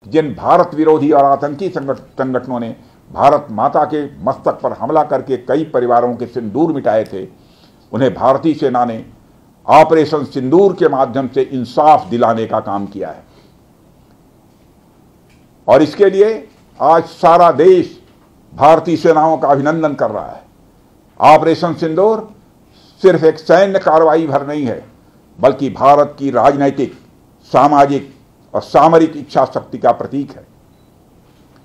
जिन भारत विरोधी और आतंकी संगठनों ने भारत माता के मस्तक पर हमला करके कई परिवारों के सिंदूर मिटाए थे, उन्हें भारतीय सेना ने ऑपरेशन सिंदूर के माध्यम से इंसाफ दिलाने का काम किया है। और इसके लिए आज सारा देश भारतीय सेनाओं का अभिनंदन कर रहा है। ऑपरेशन सिंदूर सिर्फ एक सैन्य कार्रवाई भर नहीं है, बल्कि भारत की राजनैतिक, सामाजिक और सामरिक इच्छा शक्ति का प्रतीक है।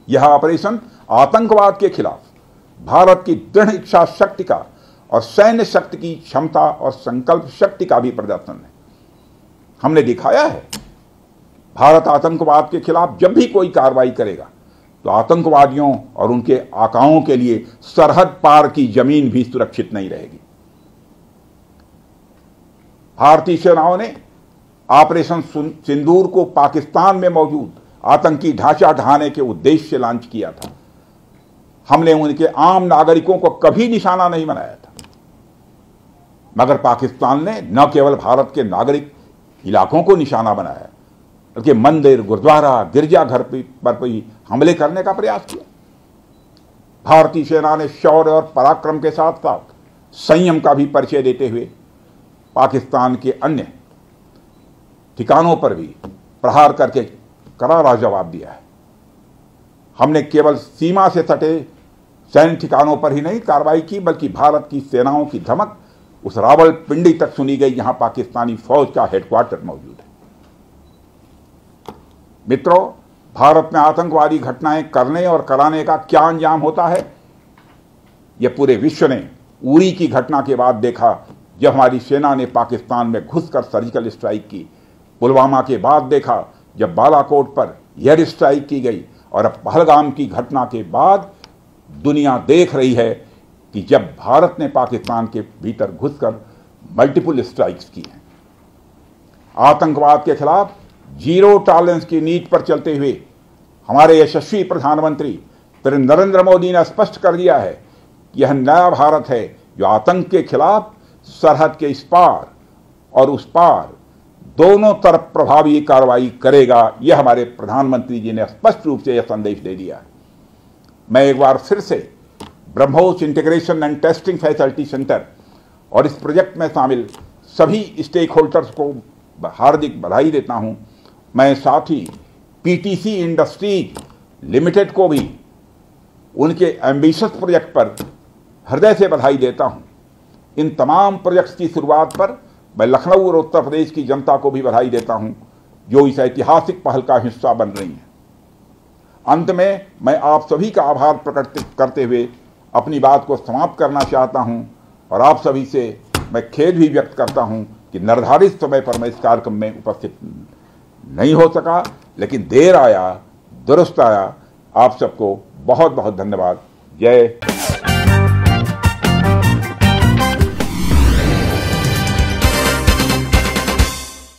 यह ऑपरेशन आतंकवाद के खिलाफ भारत की दृढ़ इच्छा शक्ति का और सैन्य शक्ति की क्षमता और संकल्प शक्ति का भी प्रदर्शन है। हमने दिखाया है, भारत आतंकवाद के खिलाफ जब भी कोई कार्रवाई करेगा तो आतंकवादियों और उनके आकाओं के लिए सरहद पार की जमीन भी सुरक्षित नहीं रहेगी। भारतीय सेनाओं ने ऑपरेशन सिंदूर को पाकिस्तान में मौजूद आतंकी ढांचा ढहाने के उद्देश्य से लॉन्च किया था। हमने उनके आम नागरिकों को कभी निशाना नहीं बनाया था, मगर पाकिस्तान ने न केवल भारत के नागरिक इलाकों को निशाना बनाया, बल्कि मंदिर, गुरुद्वारा, गिरजाघर पर भी हमले करने का प्रयास किया। भारतीय सेना ने शौर्य और पराक्रम के साथ साथ संयम का भी परिचय देते हुए पाकिस्तान के अन्य ठिकानों पर भी प्रहार करके करारा जवाब दिया है। हमने केवल सीमा से सटे सैन्य ठिकानों पर ही नहीं कार्रवाई की, बल्कि भारत की सेनाओं की धमक उस रावलपिंडी तक सुनी गई जहां पाकिस्तानी फौज का हेडक्वार्टर मौजूद है। मित्रों, भारत में आतंकवादी घटनाएं करने और कराने का क्या अंजाम होता है, यह पूरे विश्व ने उरी की घटना के बाद देखा, जब हमारी सेना ने पाकिस्तान में घुसकर सर्जिकल स्ट्राइक की। पुलवामा के बाद देखा, जब बालाकोट पर एयर स्ट्राइक की गई, और अब पहलगाम की घटना के बाद दुनिया देख रही है कि जब भारत ने पाकिस्तान के भीतर घुसकर मल्टीपल स्ट्राइक्स की हैं। आतंकवाद के खिलाफ जीरो टॉलरेंस की नीति पर चलते हुए हमारे यशस्वी प्रधानमंत्री नरेंद्र मोदी ने स्पष्ट कर दिया है कि यह नया भारत है जो आतंक के खिलाफ सरहद के इस पार और उस पार दोनों तरफ प्रभावी कार्रवाई करेगा। यह हमारे प्रधानमंत्री जी ने स्पष्ट रूप से यह संदेश दे दिया है। मैं एक बार फिर से BrahMos integration and testing facility centre और इस प्रोजेक्ट में शामिल सभी स्टेक होल्डर्स को हार्दिक बधाई देता हूं। मैं साथ ही पीटीसी इंडस्ट्रीज लिमिटेड को भी उनके एम्बिशियस प्रोजेक्ट पर हृदय से बधाई देता हूं। इन तमाम प्रोजेक्ट्स की शुरुआत पर मैं लखनऊ और उत्तर प्रदेश की जनता को भी बधाई देता हूं, जो इस ऐतिहासिक पहल का हिस्सा बन रही हैं। अंत में मैं आप सभी का आभार प्रकट करते हुए अपनी बात को समाप्त करना चाहता हूं, और आप सभी से मैं खेद भी व्यक्त करता हूं कि निर्धारित समय पर मैं इस कार्यक्रम में उपस्थित नहीं हो सका, लेकिन देर आया दुरुस्त आया। आप सबको बहुत बहुत धन्यवाद। जय